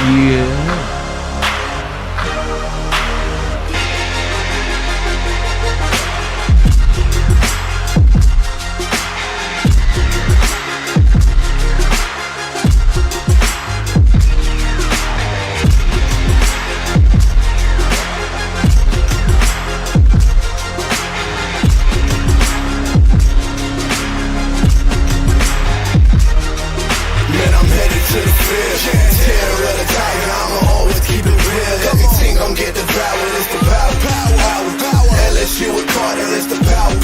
Yeah. Man, I'm headed to the field. Terror of the tiger, I'ma always keep it real. Everything gon' get devoured, it's the power. LSU with Carter, it's the power.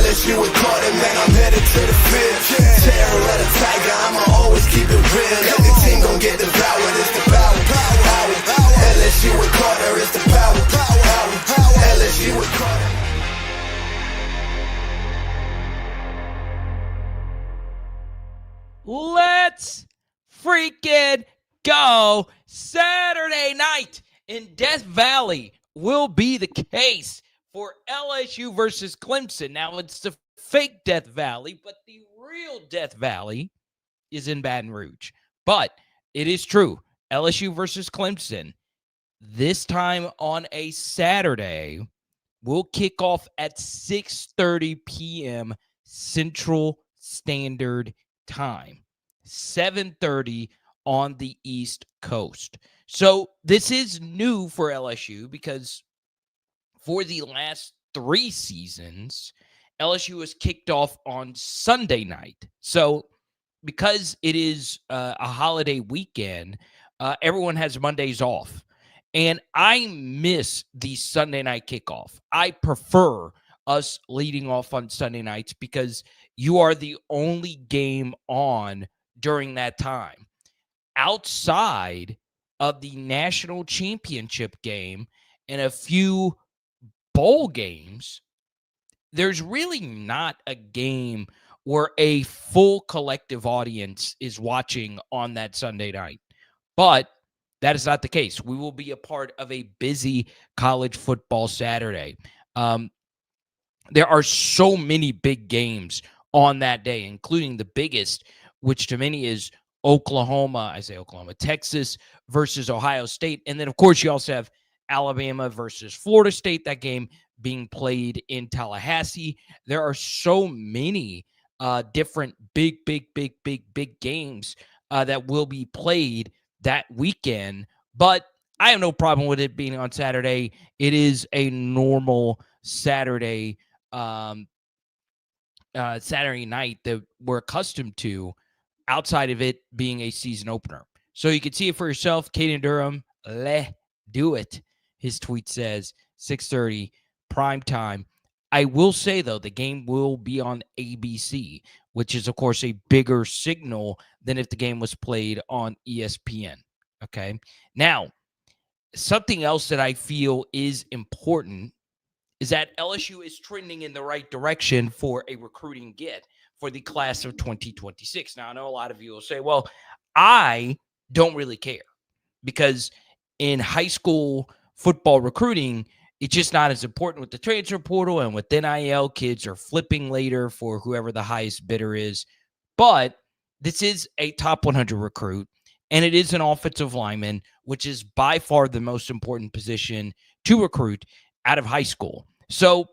LSU with Carter, man, I'm headed to the field. Terror of the tiger, I'ma always keep it real. Everything gon' get devoured, it's the power. LSU with Carter, it's the power. LSU with Carter. Let's freaking go. Saturday night in Death Valley will be the case for LSU versus Clemson. Now, it's the fake Death Valley, but the real Death Valley is in Baton Rouge. But it is true. LSU versus Clemson, this time on a Saturday, will kick off at 6:30 p.m. Central Standard Time, 7:30 on the East Coast. So this is new for LSU because for the last 3 seasons, LSU has kicked off on Sunday night. So because it is a holiday weekend, everyone has Mondays off. And I miss the Sunday night kickoff. I prefer us leading off on Sunday nights because you are the only game on during that time. Outside of the national championship game and a few bowl games, there's really not a game where a full collective audience is watching on that Sunday night. But that is not the case. We will be a part of a busy college football Saturday. There are so many big games on that day, including the biggest, which to many is Texas versus Ohio State. And then, of course, you also have Alabama versus Florida State, that game being played in Tallahassee. There are so many different big games that will be played that weekend. But I have no problem with it being on Saturday. It is a normal Saturday Saturday night that we're accustomed to, outside of it being a season opener. So you can see it for yourself. Caden Durham, do it. His tweet says 6:30 prime time. I will say, though, the game will be on ABC, which is, of course, a bigger signal than if the game was played on ESPN. Okay. Now, something else that I feel is important is that LSU is trending in the right direction for a recruiting get for the class of 2026. Now, I know a lot of you will say, well, I don't really care because in high school football recruiting, it's just not as important with the transfer portal, and with NIL, kids are flipping later for whoever the highest bidder is. But this is a top 100 recruit, and it is an offensive lineman, which is by far the most important position to recruit out of high school. So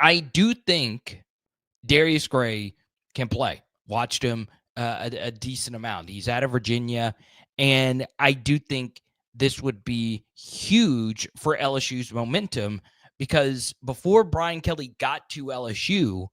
I do think Darius Gray can play. Watched him a decent amount. He's out of Virginia, and I do think this would be huge for LSU's momentum because before Brian Kelly got to LSU,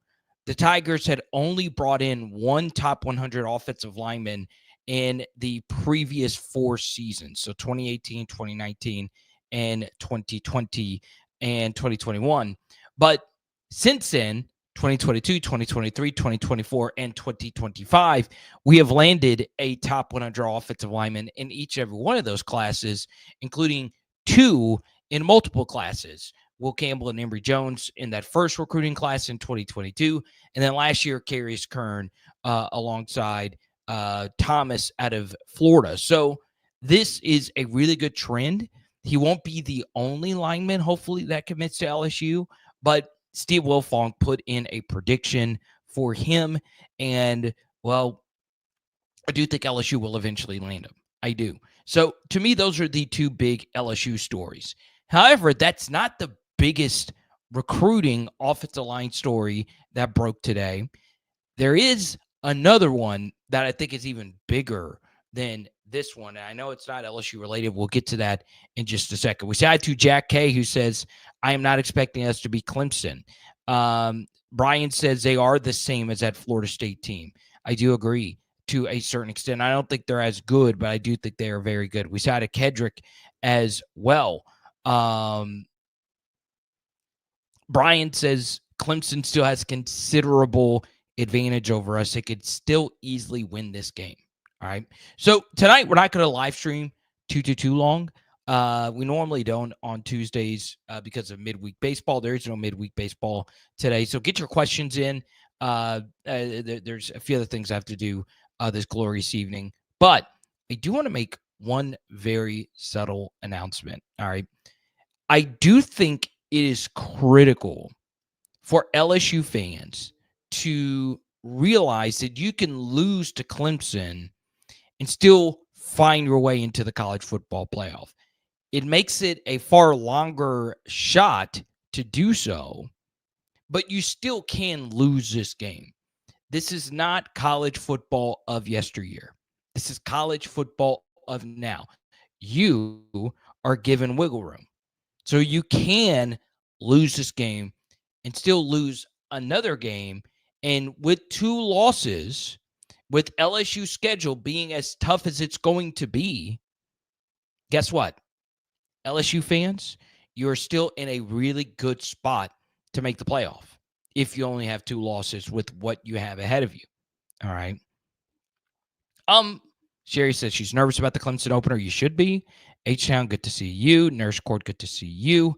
the Tigers had only brought in one top 100 offensive lineman in the previous 4 seasons. So 2018, 2019, and 2020 and 2021. But since then, 2022, 2023, 2024, and 2025, we have landed a top 100 offensive lineman in each and every one of those classes, including 2 in multiple classes. Will Campbell and Emory Jones in that first recruiting class in 2022. And then last year, Carius Kern alongside Thomas out of Florida. So this is a really good trend. He won't be the only lineman, hopefully, that commits to LSU, but Steve Wilfong put in a prediction for him, and, well, I do think LSU will eventually land him. I do. So to me, those are the two big LSU stories. However, that's not the biggest recruiting offensive line story that broke today. There is another one that I think is even bigger than this one. And I know it's not LSU related. We'll get to that in just a second. We say to Jack K, who says, I am not expecting us to be Clemson. Brian says they are the same as that Florida State team. I do agree to a certain extent. I don't think they're as good, but I do think they are very good. We saw to Kedrick as well. Brian says Clemson still has considerable advantage over us. They could still easily win this game. All right. So tonight we're not going to live stream too long. We normally don't on Tuesdays because of midweek baseball. There is no midweek baseball today. So get your questions in. There's a few other things I have to do this glorious evening. But I do want to make one very subtle announcement. All right. I do think it is critical for LSU fans to realize that you can lose to Clemson and still find your way into the college football playoff. It makes it a far longer shot to do so, but you still can lose this game. This is not college football of yesteryear. This is college football of now. You are given wiggle room. So you can lose this game and still lose another game. And with two losses, with LSU's schedule being as tough as it's going to be, guess what? LSU fans, you're still in a really good spot to make the playoff if you only have two losses with what you have ahead of you. All right. Sherry says she's nervous about the Clemson opener. You should be. H-Town, good to see you. Nurse Court, good to see you.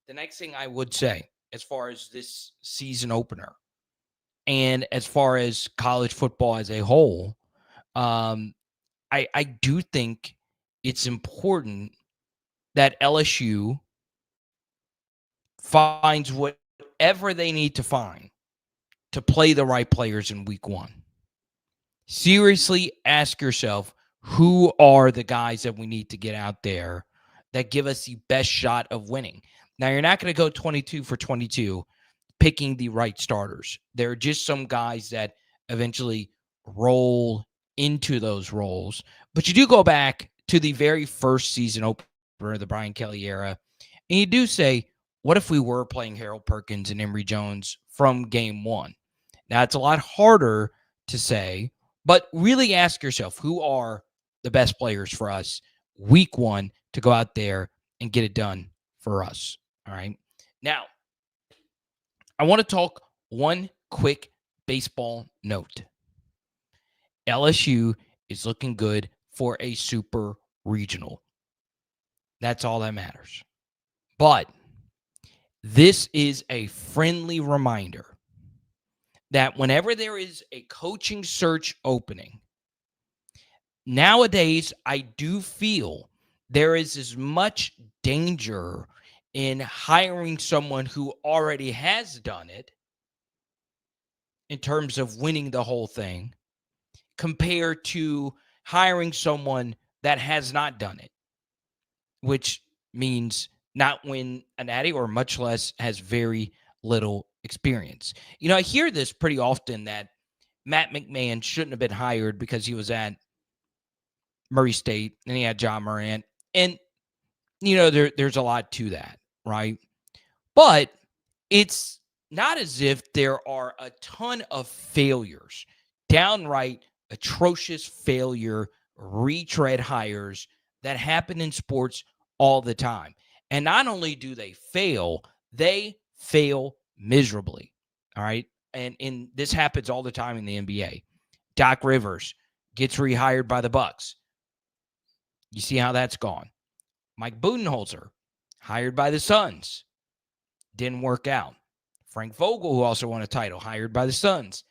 The next thing I would say, as far as this season opener, and as far as college football as a whole, I do think it's important that LSU finds whatever they need to find to play the right players in week one. Seriously ask yourself, who are the guys that we need to get out there that give us the best shot of winning? Now, you're not going to go 22 for 22 picking the right starters. There are just some guys that eventually roll into those roles. But you do go back to the very first season opener, the Brian Kelly era, and you do say, what if we were playing Harold Perkins and Emory Jones from game one? Now, it's a lot harder to say, but really ask yourself, who are the best players for us week one to go out there and get it done for us? All right. Now, I want to talk one quick baseball note. LSU is looking good for a super regional. That's all that matters. But this is a friendly reminder that whenever there is a coaching search opening, nowadays I do feel there is as much danger in hiring someone who already has done it in terms of winning the whole thing compared to hiring someone that has not done it, which means not win a natty or much less has very little experience. You know, I hear this pretty often that Matt McMahon shouldn't have been hired because he was at Murray State and he had John Morant. And, you know, there's a lot to that, right? But it's not as if there are a ton of failures, downright atrocious failure, retread hires that happen in sports all the time. And not only do they fail miserably. All right. And this happens all the time in the NBA. Doc Rivers gets rehired by the Bucks. You see how that's gone. Mike Budenholzer, hired by the Suns. Didn't work out. Frank Vogel, who also won a title, hired by the Suns.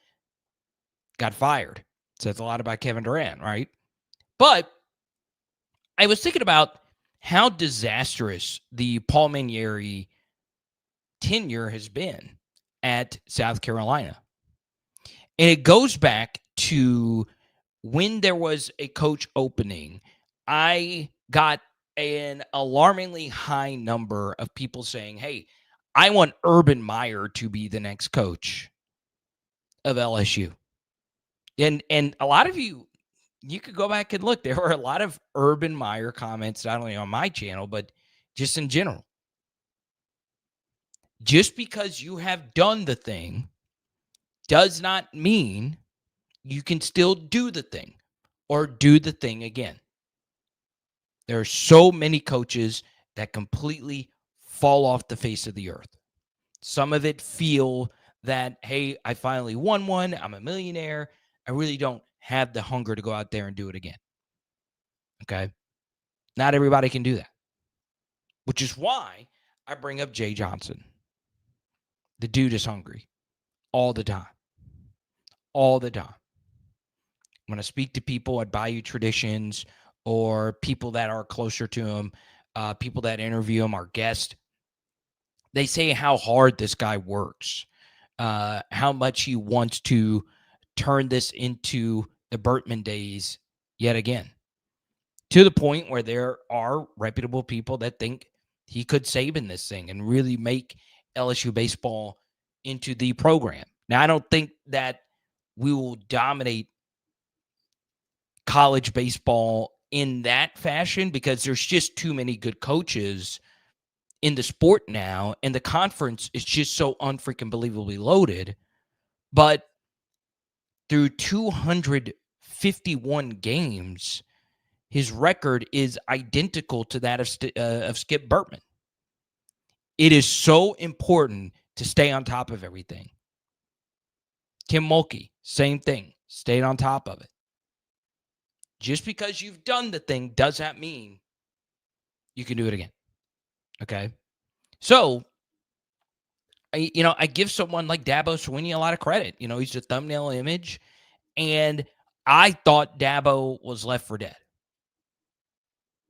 Got fired. Says a lot about Kevin Durant, right? But I was thinking about how disastrous the Paul Mainieri tenure has been at South Carolina. And it goes back to when there was a coach opening I got an alarmingly high number of people saying, hey, I want Urban Meyer to be the next coach of LSU. And a lot of you could go back and look. There were a lot of Urban Meyer comments, not only on my channel, but just in general. Just because you have done the thing does not mean you can still do the thing or do the thing again. There are so many coaches that completely fall off the face of the earth. Some of it feel that, hey, I finally won one. I'm a millionaire. I really don't have the hunger to go out there and do it again. Okay. Not everybody can do that, which is why I bring up Jay Johnson. The dude is hungry all the time. All the time. When I speak to people at Bayou Traditions or people that are closer to him, people that interview him, our guests, they say how hard this guy works, how much he wants to turn this into the Bertman days yet again, to the point where there are reputable people that think he could save in this thing and really make LSU baseball into the program. Now, I don't think that we will dominate college baseball in that fashion because there's just too many good coaches in the sport now, and the conference is just so unfreaking believably loaded. But through 251 games, his record is identical to that of Skip Bertman. It is so important to stay on top of everything. Kim Mulkey, same thing, stayed on top of it. Just because you've done the thing does not mean you can do it again. Okay? So, I give someone like Dabo Swinney a lot of credit. He's a thumbnail image, and I thought Dabo was left for dead.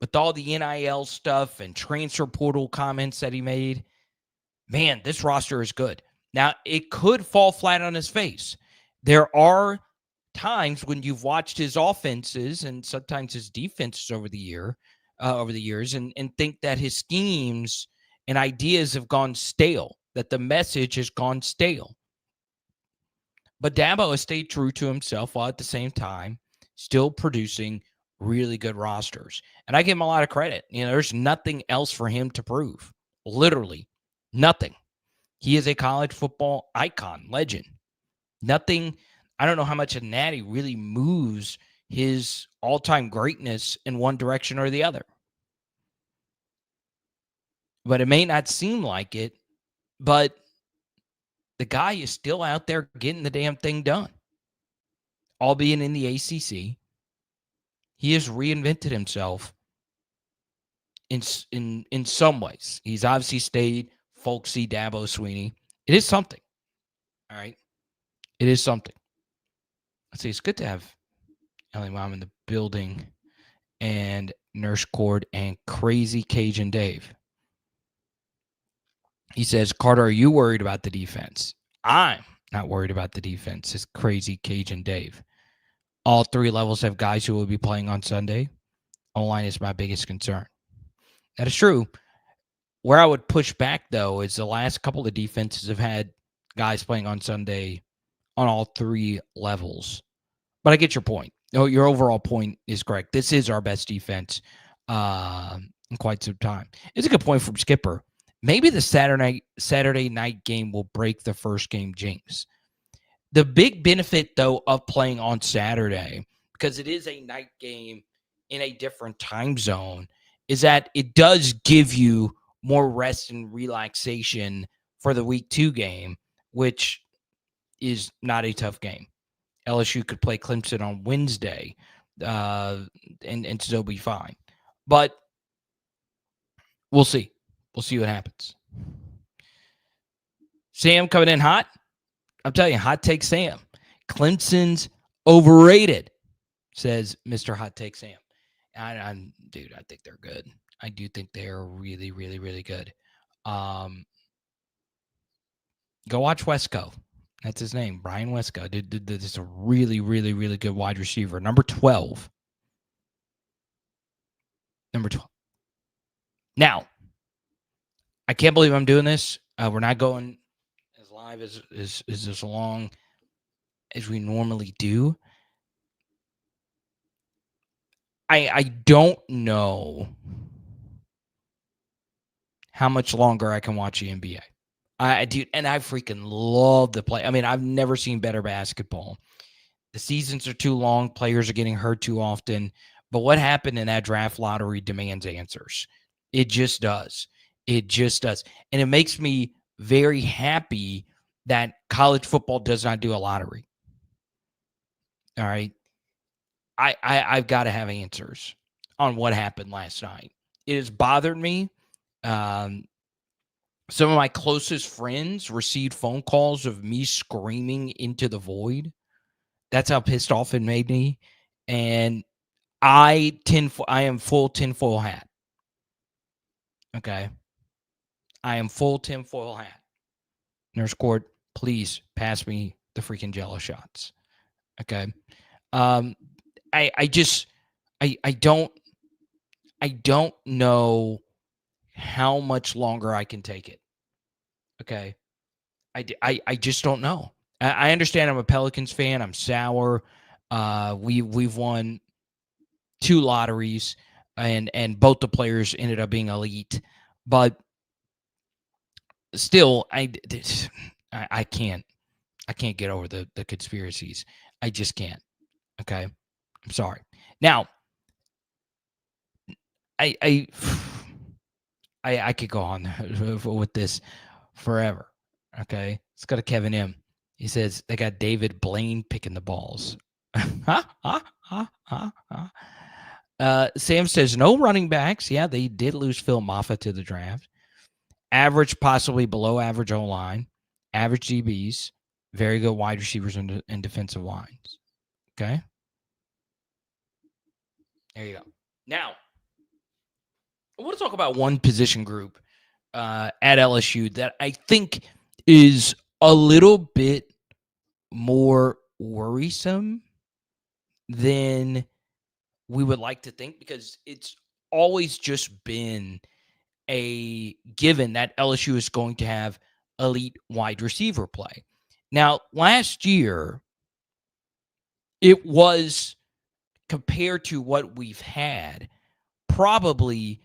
With all the NIL stuff and transfer portal comments that he made, man, this roster is good. Now, it could fall flat on his face. There are times when you've watched his offenses and sometimes his defenses over the years, and think that his schemes and ideas have gone stale, that the message has gone stale. But Dabo has stayed true to himself while at the same time still producing really good rosters. And I give him a lot of credit. There's nothing else for him to prove. Literally nothing. He is a college football icon, legend. Nothing. I don't know how much of Natty really moves his all-time greatness in one direction or the other. But it may not seem like it, but the guy is still out there getting the damn thing done. Albeit in the ACC, he has reinvented himself in some ways. He's obviously stayed folksy Dabo Swinney. It is something. All right. It is something. Let's see. It's good to have Ellie Mom in the building and Nurse Cord and Crazy Cajun Dave. He says, Carter, are you worried about the defense? I'm not worried about the defense. It's Crazy Cajun Dave. All three levels have guys who will be playing on Sunday. O-line is my biggest concern. That is true. Where I would push back, though, is the last couple of defenses have had guys playing on Sunday on all three levels. But I get your point. Your overall point is correct. This is our best defense in quite some time. It's a good point from Skipper. Maybe the Saturday night game will break the first game jinx. The big benefit, though, of playing on Saturday, because it is a night game in a different time zone, is that it does give you more rest and relaxation for the week 2 game, which is not a tough game. LSU could play Clemson on Wednesday and still be fine. But we'll see. We'll see what happens. Sam coming in hot. I'm telling you, hot take Sam. Clemson's overrated, says Mr. Hot Take Sam. Dude, I think they're good. I do think they are really, really, really good. Go watch Wesco. That's his name, Brian Wesco. This is a really, really, really good wide receiver. Number 12. Number 12. Now, I can't believe I'm doing this. We're not going as live as long as we normally do. I don't know how much longer I can watch the NBA. I do, and I freaking love the play. I mean, I've never seen better basketball. The seasons are too long. Players are getting hurt too often. But what happened in that draft lottery demands answers. It just does. It just does. And it makes me very happy that college football does not do a lottery. All right. I've got to have answers on what happened last night. It has bothered me. Some of my closest friends received phone calls of me screaming into the void. That's how pissed off it made me. And I am full tinfoil hat. Okay. I am full tinfoil hat. Nurse Court, please pass me the freaking Jello shots. Okay. I don't know how much longer I can take it. Okay. I just don't know. I understand I'm a Pelicans fan. I'm sour. We've won 2 lotteries, and both the players ended up being elite, but still, I can't get over the conspiracies. I just can't. Okay, I'm sorry. Now, I could go on with this forever. Okay, let's go to Kevin M. He says they got David Blaine picking the balls. Sam says no running backs. Yeah, they did lose Phil Moffitt to the draft. Average, possibly below average O-line. Average DBs. Very good wide receivers and defensive lines. Okay. There you go. Now, I want to talk about one position group at LSU that I think is a little bit more worrisome than we would like to think, because it's always just been a given that LSU is going to have elite wide receiver play. Now, last year, it was, compared to what we've had, probably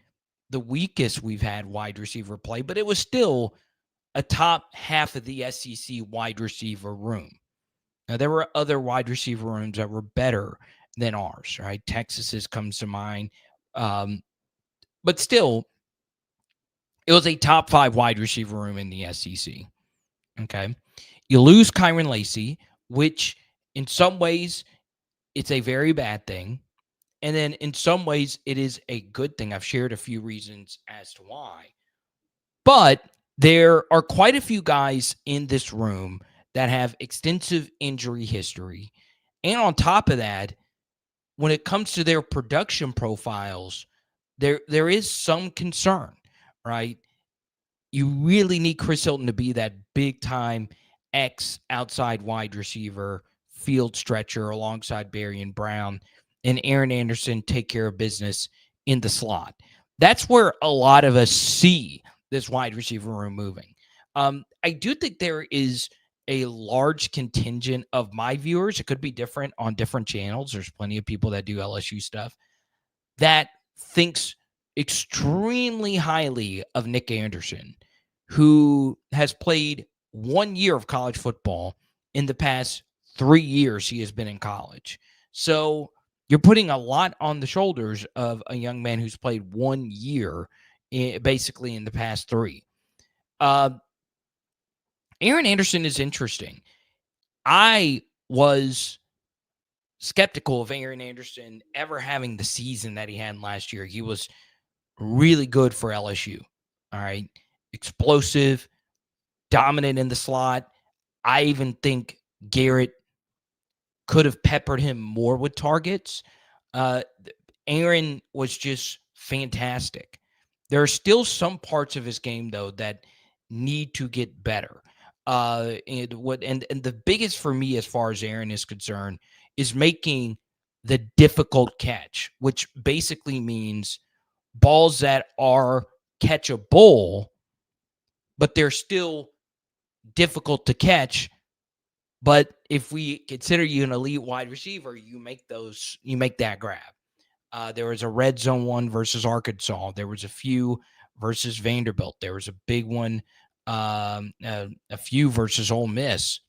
the weakest we've had wide receiver play, but it was still a top half of the SEC wide receiver room. Now, there were other wide receiver rooms that were better than ours, right? Texas's comes to mind. But still, it was a top 5 wide receiver room in the SEC. Okay. You lose Kyron Lacy, which in some ways it's a very bad thing. And then in some ways it is a good thing. I've shared a few reasons as to why. But there are quite a few guys in this room that have extensive injury history. And on top of that, when it comes to their production profiles, there is some concern, right? You really need Chris Hilton to be that big-time X outside wide receiver, field stretcher alongside Berrien Brown, and Aaron Anderson take care of business in the slot. That's where a lot of us see this wide receiver room moving. I do think there is a large contingent of my viewers. It could be different on different channels. There's plenty of people that do LSU stuff that thinks extremely highly of Nick Anderson, who has played 1 year of college football in the past 3 years he has been in college. So you're putting a lot on the shoulders of a young man who's played 1 year basically in the past 3. Aaron Anderson is interesting. I was skeptical of Aaron Anderson ever having the season that he had last year. He was really good for LSU. All right. Explosive, dominant in the slot. I even think Garrett could have peppered him more with targets. Aaron was just fantastic. There are still some parts of his game, though, that need to get better. And the biggest for me, as far as Aaron is concerned, is making the difficult catch, which basically means balls that are catchable, but they're still difficult to catch. But if we consider you an elite wide receiver, you make that grab. There was a red zone one versus Arkansas. There was a few versus Vanderbilt. There was a big one, a few versus Ole Miss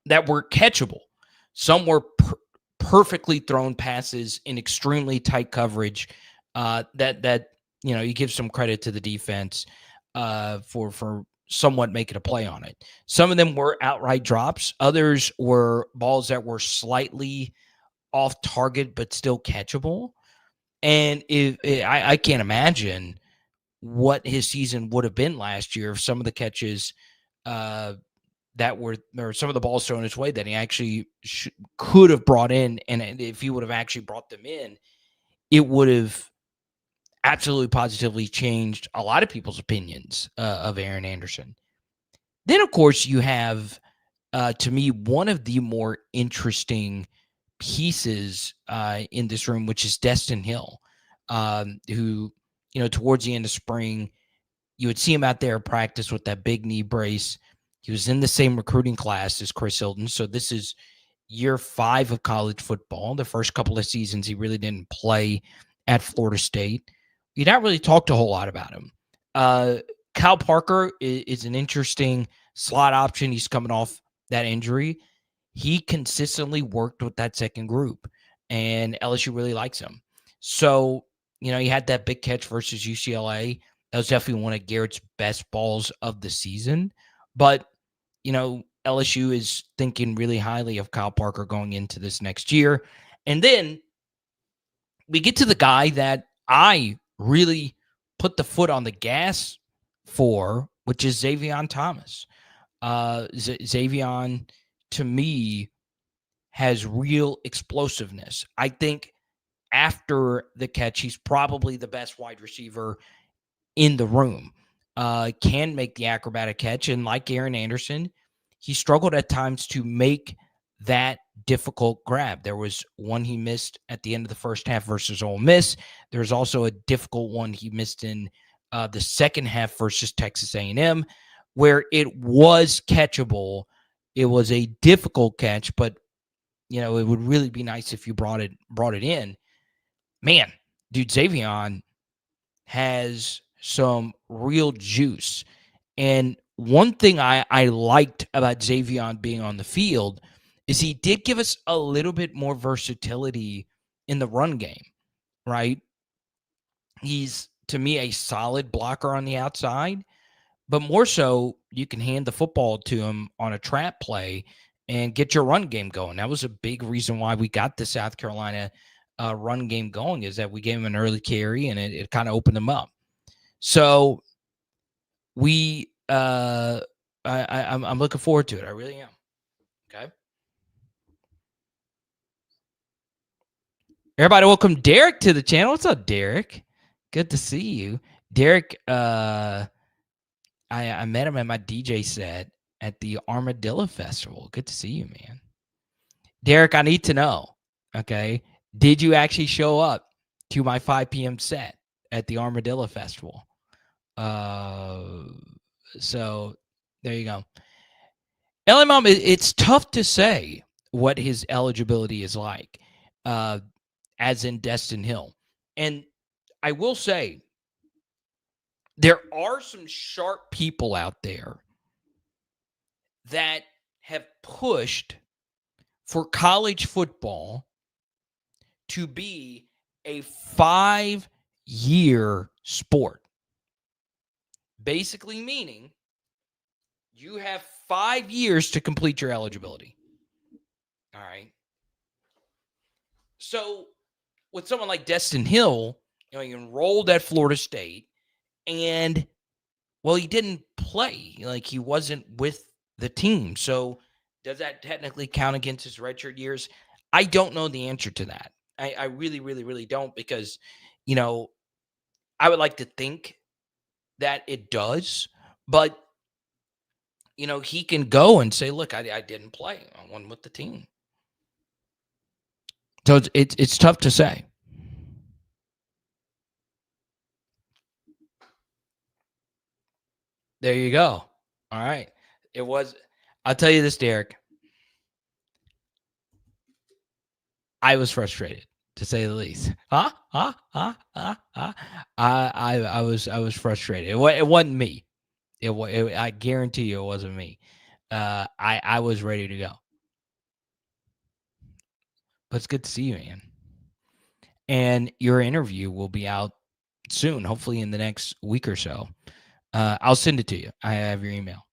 that were catchable. Some were perfectly thrown passes in extremely tight coverage. That you give some credit to the defense for somewhat making a play on it. Some of them were outright drops. Others were balls that were slightly off target but still catchable. And I can't imagine what his season would have been last year if some of the catches that were, or some of the balls thrown his way that he actually could have brought in, and if he would have actually brought them in, it would have absolutely positively changed a lot of people's opinions of Aaron Anderson. Then, of course, you have, to me, one of the more interesting pieces in this room, which is Destin Hill, who, towards the end of spring, you would see him out there practice with that big knee brace. He was in the same recruiting class as Chris Hilton. So this is year 5 of college football. The first couple of seasons, he really didn't play at Florida State. You don't really talk a whole lot about him. Kyle Parker is an interesting slot option. He's coming off that injury. He consistently worked with that second group, and LSU really likes him. So, he had that big catch versus UCLA. That was definitely one of Garrett's best balls of the season. But, LSU is thinking really highly of Kyle Parker going into this next year. And then we get to the guy that I really put the foot on the gas for, which is Xavier Thomas. Xavier, to me, has real explosiveness. I think after the catch, he's probably the best wide receiver in the room. Can make the acrobatic catch, and like Aaron Anderson, he struggled at times to make that difficult grab. There was one he missed at the end of the first half versus Ole Miss. There's also a difficult one he missed in the second half versus Texas A&M, where it was catchable. It was a difficult catch, but it would really be nice if you brought it in. Man, dude, Xavier has some real juice. And one thing I liked about Xavier being on the field is he did give us a little bit more versatility in the run game, right? He's, to me, a solid blocker on the outside, but more so, you can hand the football to him on a trap play and get your run game going. That was a big reason why we got the South Carolina run game going, is that we gave him an early carry and it kind of opened him up. So I'm looking forward to it. I really am. Okay. Everybody, welcome Derek to the channel. What's up, Derek? Good to see you. Derek, I met him at my DJ set at the Armadillo Festival. Good to see you, man. Derek, I need to know, okay, did you actually show up to my 5 p.m. set at the Armadillo Festival? So there you go. LA Mom, it's tough to say what his eligibility is like, as in Destin Hill. And I will say, there are some sharp people out there that have pushed for college football to be a 5-year sport. Basically meaning you have 5 years to complete your eligibility. All right. So with someone like Destin Hill, he enrolled at Florida State, and, well, he didn't play. Like, he wasn't with the team. So does that technically count against his redshirt years? I don't know the answer to that. I really, really, really don't, because, I would like to think that it does, but, he can go and say, look, I didn't play. I won with the team. So it's tough to say. There you go. All right. I'll tell you this, Derek. I was frustrated, to say the least. I was frustrated. It wasn't me. I guarantee you it wasn't me. I was ready to go. But it's good to see you, man. And your interview will be out soon, hopefully in the next week or so. I'll send it to you. I have your email.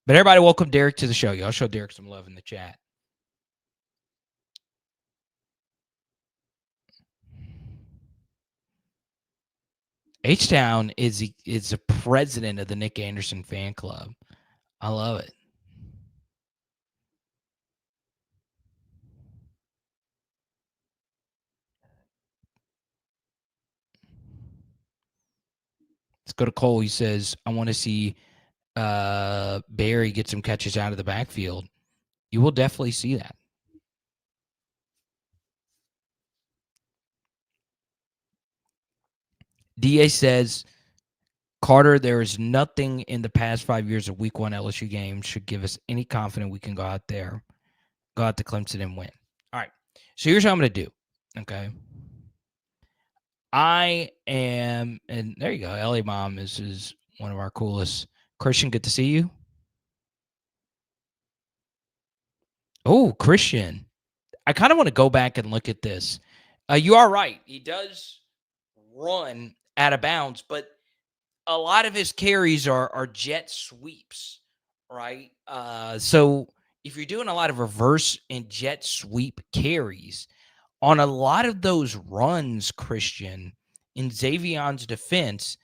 But everybody, welcome Derek to the show. Y'all show Derek some love in the chat. H-Town is the president of the Nick Anderson fan club. I love it. Let's go to Cole. He says, I want to see Barry get some catches out of the backfield. You will definitely see that. DA says, Carter, there is nothing in the past 5 years of week one LSU games should give us any confidence we can go out to Clemson and win. All right. So here's how I'm going to do. Okay. I am, and there you go. LA Mom is one of our coolest. Christian, good to see you. Oh, Christian. I kind of want to go back and look at this. You are right. He does run out of bounds, but a lot of his carries are jet sweeps, right? So if you're doing a lot of reverse and jet sweep carries, on a lot of those runs, Christian, in Xavion's defense,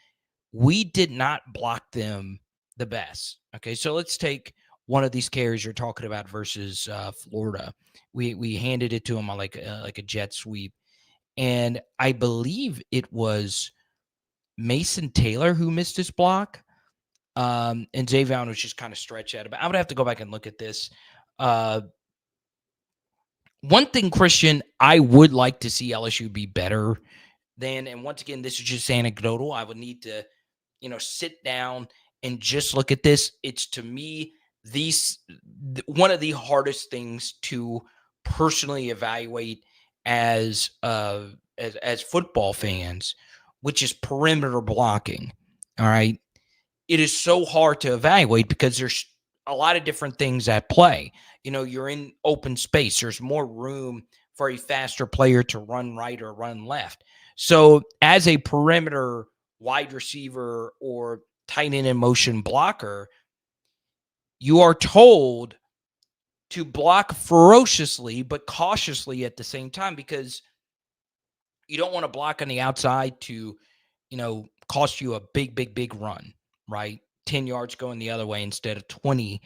we did not block them the best. Okay, so let's take one of these carries you're talking about versus Florida. We handed it to him on like a jet sweep, and I believe it was Mason Taylor who missed his block, and Xavion was just kind of stretched out. I would have to go back and look at this. One thing, Christian, I would like to see LSU be better than, and once again, this is just anecdotal. I would need to, sit down and just look at this. It's, to me, one of the hardest things to personally evaluate as football fans, which is perimeter blocking. All right. It is so hard to evaluate because there's a lot of different things at play. You're in open space. There's more room for a faster player to run right or run left. So as a perimeter wide receiver or tight end in motion blocker, you are told to block ferociously but cautiously at the same time, because you don't want to block on the outside to, cost you a big run, right? 10 yards going the other way instead of 20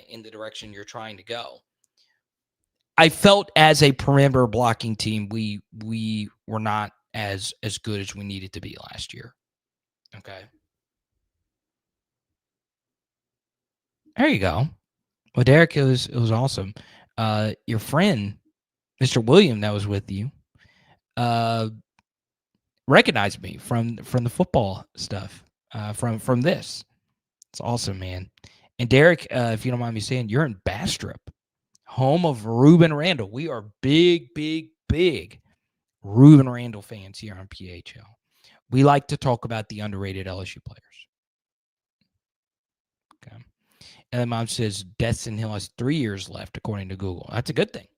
in the direction you're trying to go. I felt as a perimeter blocking team, we were not as good as we needed to be last year. Okay. There you go. Well, Derek, it was awesome. Your friend, Mr. William, that was with you, recognized me from the football stuff, from this. It's awesome, man. And Derek, if you don't mind me saying, you're in Bastrop, home of Ruben Randall. We are big Ruben Randall fans here on PHL. We like to talk about the underrated LSU players. Okay. And then Mom says Destin Hill has 3 years left, according to Google. That's a good thing.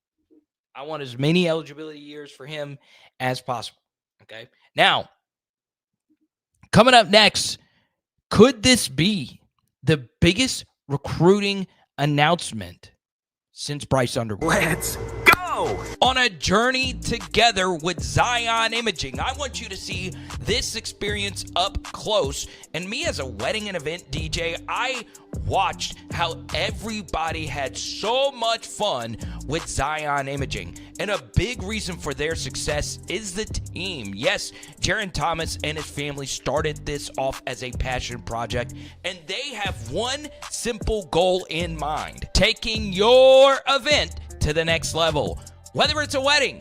I want as many eligibility years for him as possible. Okay. Now, coming up next, could this be the biggest recruiting announcement since Bryce Underwood? Let's go! On a journey together with Zion Imaging, I want you to see this experience up close. And me as a wedding and event DJ, I watched how everybody had so much fun with Zion Imaging. And a big reason for their success is the team. Yes, Jaron Thomas and his family started this off as a passion project, and they have one simple goal in mind: taking your event to the next level. Whether it's a wedding,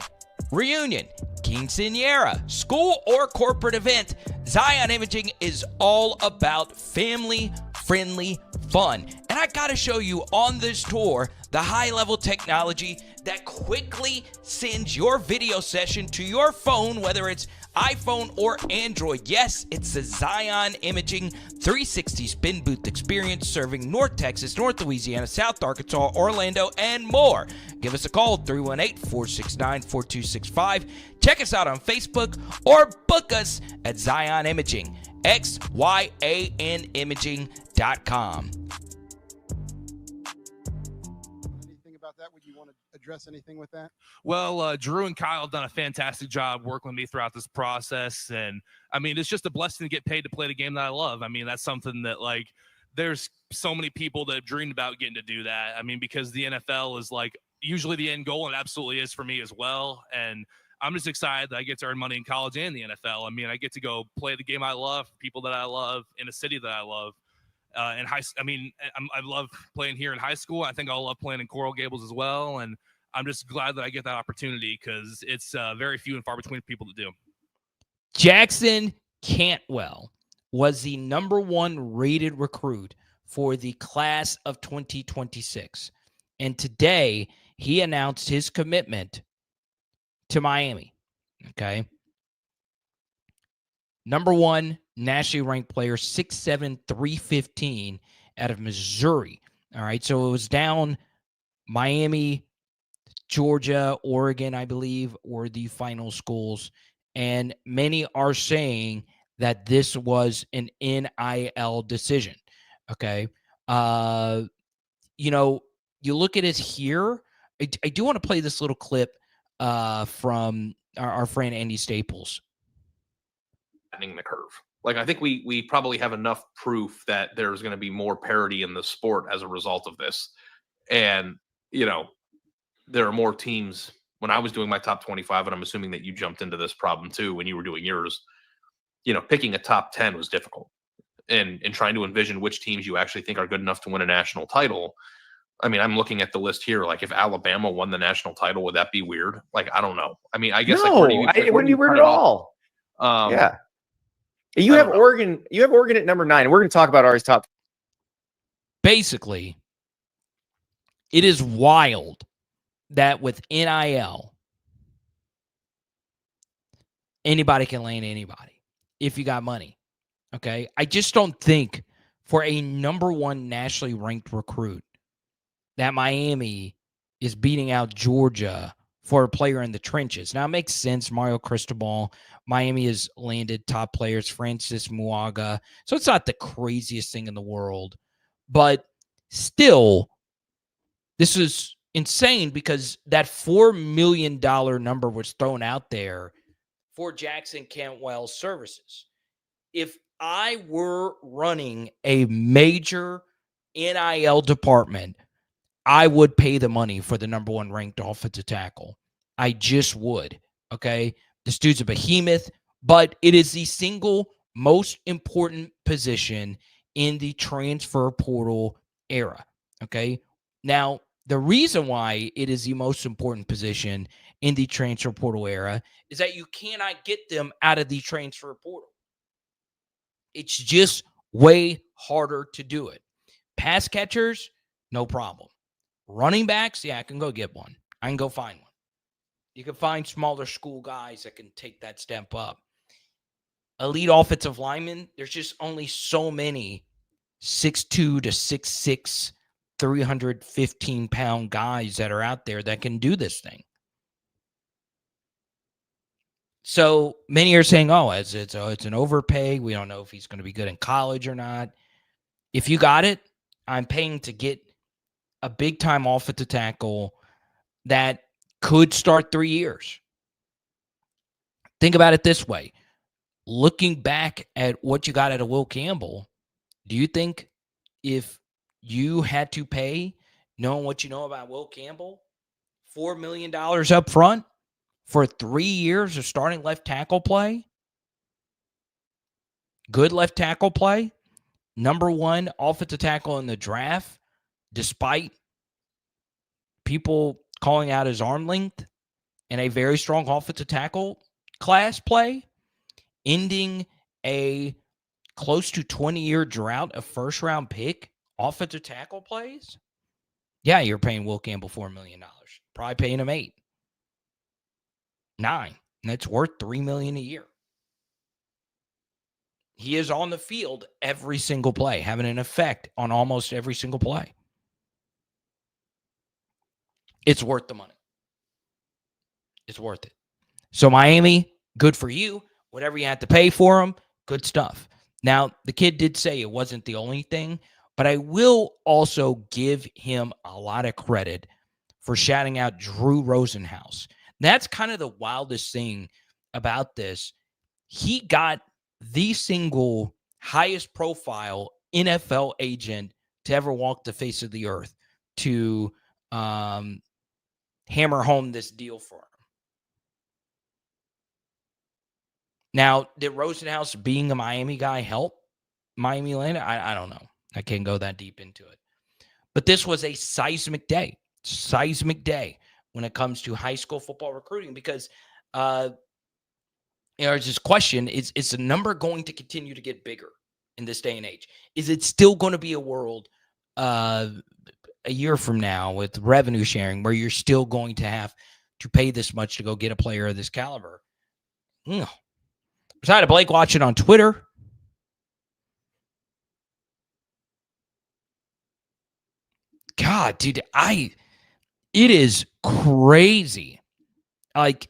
reunion, quinceañera, school, or corporate event, Zion Imaging is all about family friendly, fun. And I gotta show you on this tour the high-level technology that quickly sends your video session to your phone, whether it's iPhone or Android. Yes, it's the Zion Imaging 360 spin booth experience, serving North Texas, North Louisiana, South Arkansas, Orlando, and more. Give us a call, 318-469-4265. Check us out on Facebook or book us at Zion Imaging, XYANimaging.com. Anything about that? Would you want to address anything with that? Well, Drew and Kyle have done a fantastic job working with me throughout this process. And I mean, it's just a blessing to get paid to play the game that I love. I mean, that's something that, like, there's so many people that have dreamed about getting to do that. I mean, because the NFL is like usually the end goal, and absolutely is for me as well. And I'm just excited that I get to earn money in college and the NFL. I mean, I get to go play the game I love, people that I love, in a city that I love. I love playing here in high school. I think I'll love playing in Coral Gables as well. And I'm just glad that I get that opportunity, because it's very few and far between people to do. Jackson Cantwell was the number 1 rated recruit for the class of 2026. And today he announced his commitment to Miami. Okay. Number 1 nationally ranked player, 6'7", 315 out of Missouri. All right. So it was down Miami, Georgia, Oregon, I believe, were the final schools. And many are saying that this was an NIL decision. Okay. You look at it here. I do want to play this little clip from our friend Andy Staples. The curve. Like, I think we probably have enough proof that there's going to be more parity in the sport as a result of this. And, there are more teams. When I was doing my top 25, and I'm assuming that you jumped into this problem too when you were doing yours, picking a top 10 was difficult. And trying to envision which teams you actually think are good enough to win a national title. I mean, I'm looking at the list here. Like, if Alabama won the national title, would that be weird? Like, I don't know. I mean, I guess no, it wouldn't be weird at all. Yeah. You have Oregon. You have Oregon at number 9. And we're going to talk about Ari's top. Basically, it is wild that with NIL, anybody can land anybody if you got money. Okay. I just don't think for a number 1 nationally ranked recruit that Miami is beating out Georgia for a player in the trenches. Now, it makes sense. Mario Cristobal, Miami has landed top players, Francis Muaga. So it's not the craziest thing in the world. But still, this is insane, because that $4 million number was thrown out there for Jackson Cantwell's services. If I were running a major NIL department, I would pay the money for the number 1 ranked offensive tackle. I just would. Okay. This dude's a behemoth, but it is the single most important position in the transfer portal era. Okay. Now, the reason why it is the most important position in the transfer portal era is that you cannot get them out of the transfer portal. It's just way harder to do it. Pass catchers, no problem. Running backs, yeah, I can go get one. I can go find one. You can find smaller school guys that can take that step up. Elite offensive linemen, there's just only so many 6'2 to 6'6", 315-pound guys that are out there that can do this thing. So many are saying, it's an overpay. We don't know if he's going to be good in college or not. If you got it, I'm paying to get a big-time offensive tackle that could start 3 years. Think about it this way. Looking back at what you got out of Will Campbell, do you think if you had to pay, knowing what you know about Will Campbell, $4 million up front for 3 years of starting left tackle play, good left tackle play, number 1 offensive tackle in the draft, despite people calling out his arm length, and a very strong offensive tackle class play, ending a close to 20-year drought of first-round pick offensive tackle plays, yeah, you're paying Will Campbell $4 million. Probably paying him $8 million, $9 million. And that's worth $3 million a year. He is on the field every single play, having an effect on almost every single play. It's worth the money. It's worth it. So Miami, good for you. Whatever you had to pay for him, good stuff. Now, the kid did say it wasn't the only thing, but I will also give him a lot of credit for shouting out Drew Rosenhaus. That's kind of the wildest thing about this. He got the single highest profile NFL agent to ever walk the face of the earth to hammer home this deal for him. Now, did Rosenhaus being a Miami guy help Miami land? I don't know. I can't go that deep into it. But this was a seismic day when it comes to high school football recruiting because there's this question, is the number going to continue to get bigger in this day and age? Is it still going to be a world a year from now with revenue sharing where you're still going to have to pay this much to go get a player of this caliber? Besides Blake watching on Twitter. God, dude, it is crazy. Like,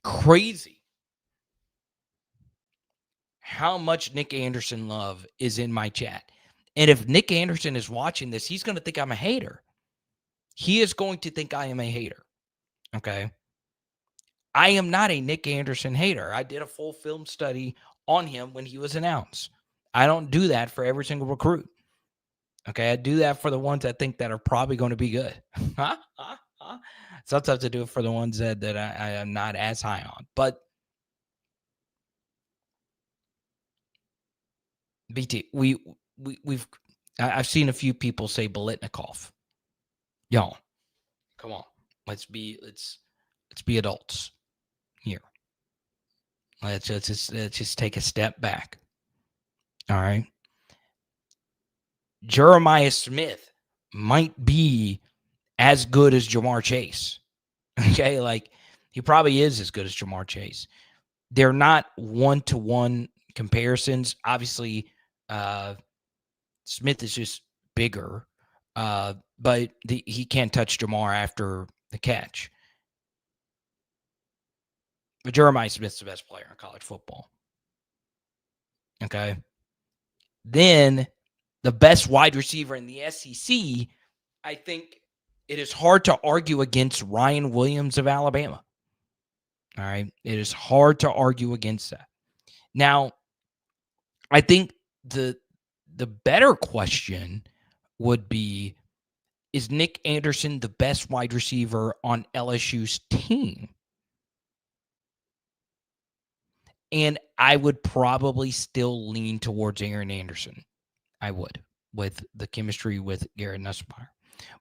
crazy how much Nick Anderson love is in my chat. And if Nick Anderson is watching this, he's going to think I'm a hater. He is going to think I am a hater. Okay. I am not a Nick Anderson hater. I did a full film study on him when he was announced. I don't do that for every single recruit. Okay. I do that for the ones I think that are probably going to be good. Sometimes I do it for the ones that I am not as high on. But BT, I've seen a few people say Biletnikoff. Y'all, come on. Let's be adults here. Let's just take a step back. All right. Jeremiah Smith might be as good as Jamar Chase. Okay, like he probably is as good as Jamar Chase. They're not one-to-one comparisons. Obviously, Smith is just bigger, but he can't touch Jamar after the catch. But Jeremiah Smith's the best player in college football. Okay. Then the best wide receiver in the SEC, I think it is hard to argue against Ryan Williams of Alabama. All right. It is hard to argue against that. Now, I think the better question would be, is Nick Anderson the best wide receiver on LSU's team? And I would probably still lean towards Aaron Anderson. I would, with the chemistry with Garrett Nussmeier.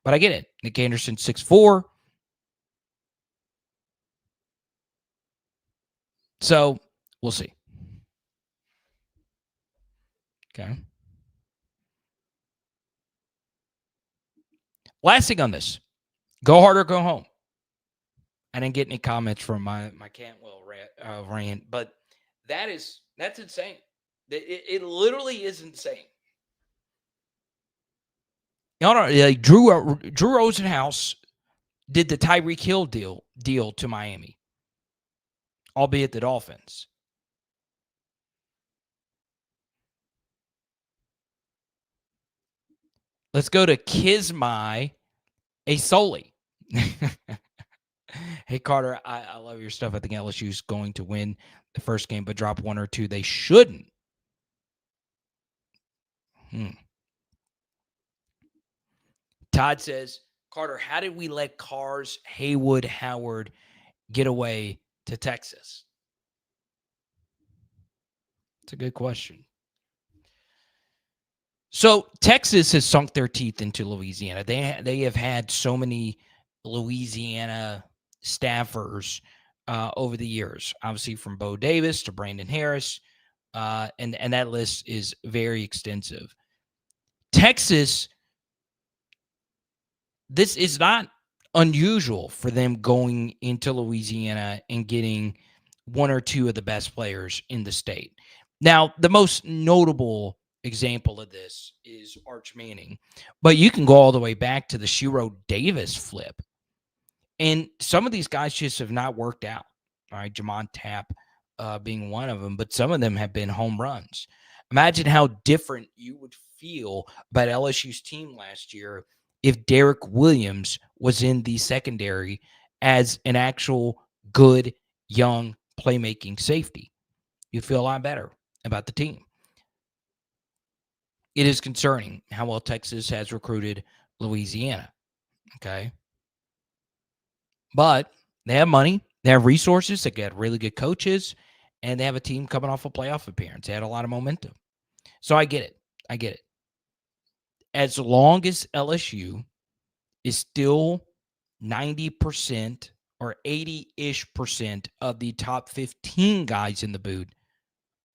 But I get it. Nick Anderson, 6'4". So we'll see. Okay. Last thing on this. Go hard or go home. I didn't get any comments from my Cantwell rant, but that's insane. It literally is insane. You know, like Drew Rosenhaus did the Tyreek Hill deal to Miami, albeit the Dolphins. Let's go to Kismai Asoli. Hey, Carter, I love your stuff. I think LSU's going to win the first game, but drop one or two. They shouldn't. Todd says, Carter, how did we let Cars, Haywood, Howard get away to Texas? It's a good question. So Texas has sunk their teeth into Louisiana. They have had so many Louisiana staffers over the years, obviously from Bo Davis to Brandon Harris, And that list is very extensive. Texas, this is not unusual for them going into Louisiana and getting one or two of the best players in the state. Now, the most notable example of this is Arch Manning, but you can go all the way back to the Shiro Davis flip. And some of these guys just have not worked out. All right, Jamon Tapp being one of them, but some of them have been home runs. Imagine how different you would feel about LSU's team last year if Derek Williams was in the secondary as an actual good, young, playmaking safety. You'd feel a lot better about the team. It is concerning how well Texas has recruited Louisiana. Okay. But they have money, they have resources, they got really good coaches, and they have a team coming off a playoff appearance. They had a lot of momentum. So I get it. I get it. As long as LSU is still 90% or 80-ish percent of the top 15 guys in the boot,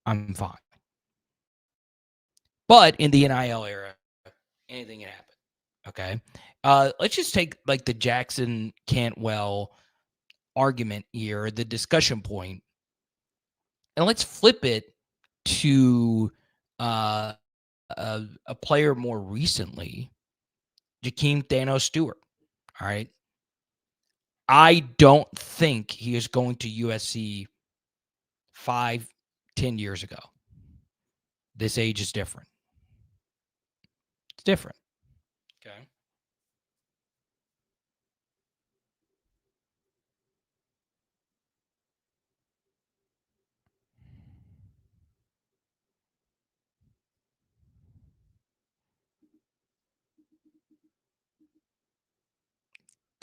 I'm fine. But in the NIL era, anything can happen. Okay. Let's just take like the Jackson Cantwell argument here, the discussion point, and let's flip it to a player more recently, Jakeem Thanos Stewart. All right. I don't think he is going to USC 5-10 years ago. This age is different. It's different. Okay.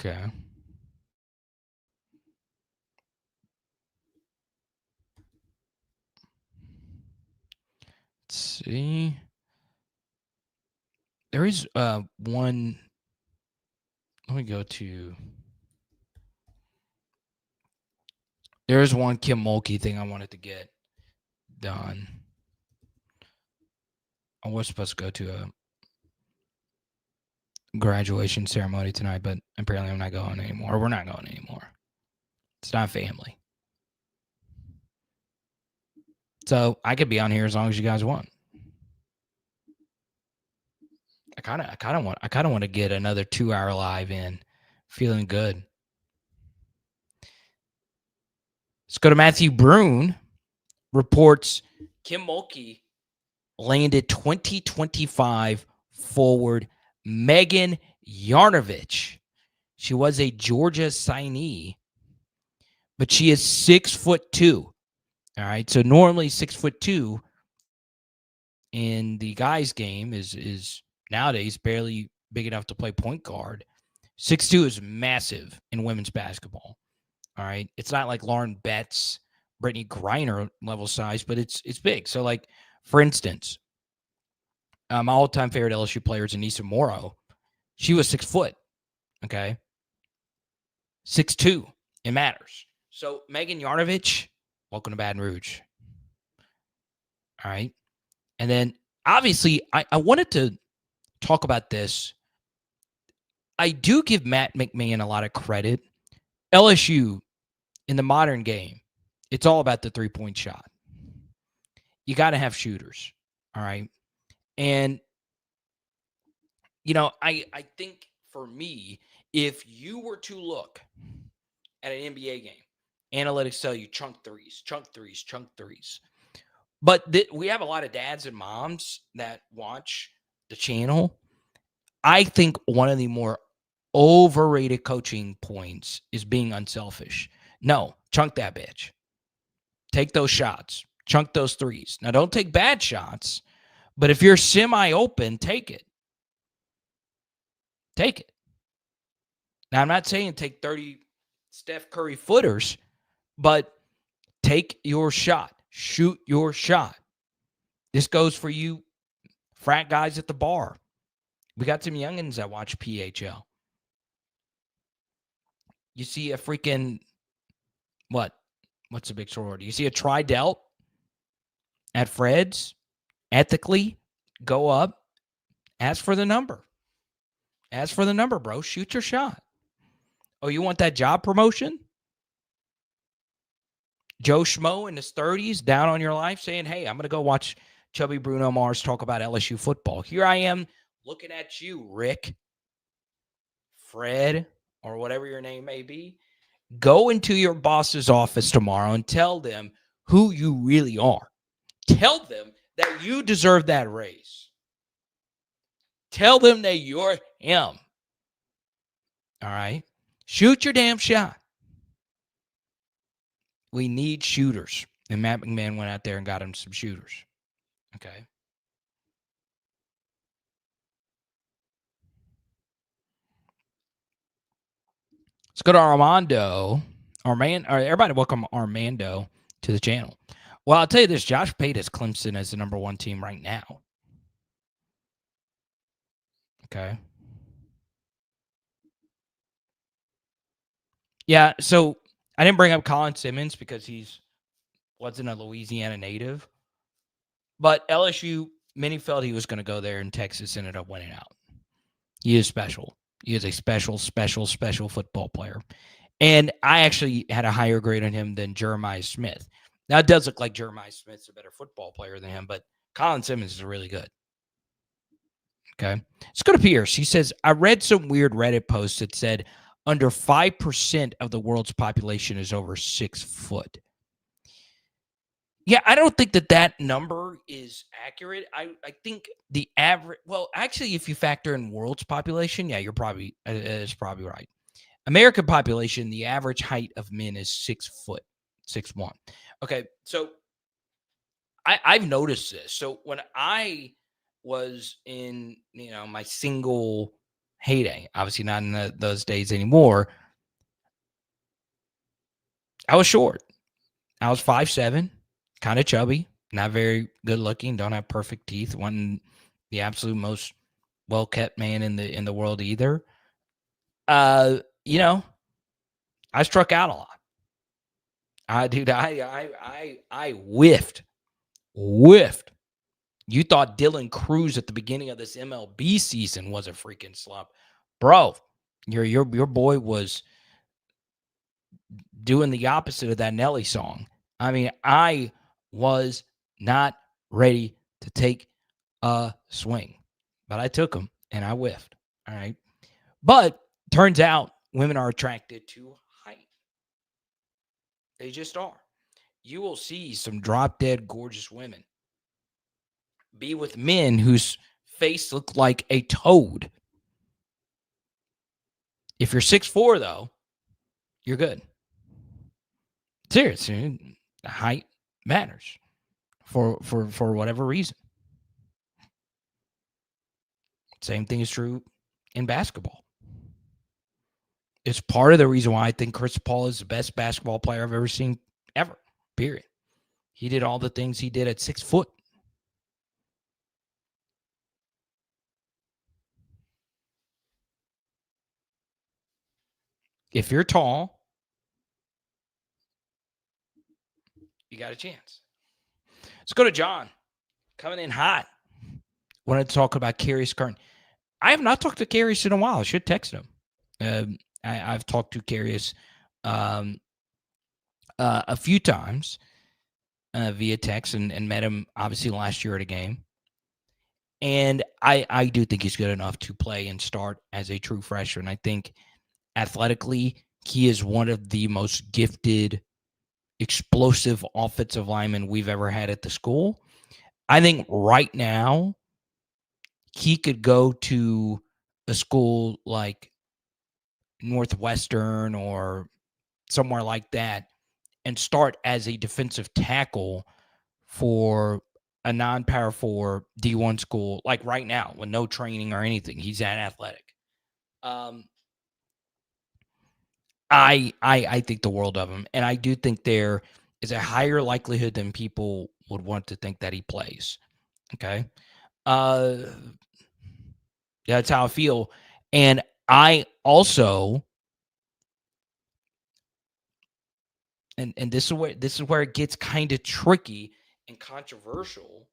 Okay. Let's see. There is one. Let me go to. There is one Kim Mulkey thing I wanted to get done. I was supposed to go to a graduation ceremony tonight, but apparently I'm not going anymore. We're not going anymore. It's not family. So I could be on here as long as you guys want. I kind of want to get another 2-hour live in, feeling good. Let's go to Matthew Brune. Reports Kim Mulkey landed 2025 forward Megan Yarnovich. She was a Georgia signee, but she is 6'2". All right, so normally 6'2" in the guys' game is nowadays barely big enough to play point guard. 6'2" is massive in women's basketball. All right, it's not like Lauren Betts, Brittany Griner level size, but it's big. So, like for instance, my all-time favorite LSU player is Anissa Morrow. She was 6 foot. Okay, 6'2". It matters. So Megan Yarnovich, welcome to Baton Rouge. All right. And then obviously I wanted to talk about this. I do give Matt McMahon a lot of credit. LSU in the modern game, it's all about the three-point shot. You got to have shooters. All right. And, I think for me, if you were to look at an NBA game, analytics tell you chunk threes. But we have a lot of dads and moms that watch the channel. I think one of the more overrated coaching points is being unselfish. No, chunk that bitch. Take those shots. Chunk those threes. Now, don't take bad shots, but if you're semi-open, take it. Take it. Now, I'm not saying take 30 Steph Curry footers, but take your shot. Shoot your shot. This goes for you frat guys at the bar. We got some youngins that watch PHL. You see a freaking, what's a big sorority? You see a Tri-Delt? at Fred's, ethically, go up, ask for the number. Ask for the number, bro. Shoot your shot. Oh, you want that job promotion? Joe Schmo in his 30s down on your life saying, hey, I'm going to go watch Chubby Bruno Mars talk about LSU football. Here I am looking at you, Rick, Fred, or whatever your name may be. Go into your boss's office tomorrow and tell them who you really are. Tell them that you deserve that raise. Tell them that you're him. All right? Shoot your damn shot. We need shooters. And Matt McMahon went out there and got him some shooters. Okay. Let's go to Armando. Everybody welcome Armando to the channel. Well, I'll tell you this. Josh Pate has Clemson as the number 1 team right now. Okay. Yeah, so I didn't bring up Colin Simmons because wasn't a Louisiana native. But LSU, many felt he was going to go there, and Texas ended up winning out. He is special. He is a special football player. And I actually had a higher grade on him than Jeremiah Smith. Now, it does look like Jeremiah Smith's a better football player than him, but Colin Simmons is really good. Okay. Let's go to Pierce. He says, I read some weird Reddit posts that said under 5% of the world's population is over 6 foot. Yeah, I don't think that number is accurate. I think the average, well, actually, if you factor in world's population, yeah, it's probably right. American population, the average height of men is 6 foot, 6'1". Okay, so I've noticed this. So when I was in, my single heyday, obviously not in those days anymore, I was short. I was 5'7", kind of chubby, not very good looking, don't have perfect teeth, wasn't the absolute most well-kept man in the world either. I struck out a lot. I whiffed. You thought Dylan Cruz at the beginning of this MLB season was a freaking slump. Bro, your boy was doing the opposite of that Nelly song. I mean, I was not ready to take a swing, but I took him and I whiffed. All right. But turns out women are attracted to height. They just are. You will see some drop dead gorgeous women be with men whose face look like a toad. If you're 6'4", though, you're good. Seriously, height matters for whatever reason. Same thing is true in basketball. It's part of the reason why I think Chris Paul is the best basketball player I've ever seen, ever, period. He did all the things he did at 6 foot. If you're tall, you got a chance. Let's go to John. Coming in hot. Wanted to talk about Carius Curtin. I have not talked to Carius in a while. I should text him. I've talked to Carius a few times via text and met him obviously last year at a game. And I do think he's good enough to play and start as a true freshman. I think athletically, he is one of the most gifted, explosive offensive linemen we've ever had at the school. I think right now, he could go to a school like Northwestern or somewhere like that and start as a defensive tackle for a non-Power 4 D1 school, like right now, with no training or anything. He's that athletic. I think the world of him, and I do think there is a higher likelihood than people would want to think that he plays. Okay. Yeah, that's how I feel. And I also, and this is where it gets kind of tricky, and controversial,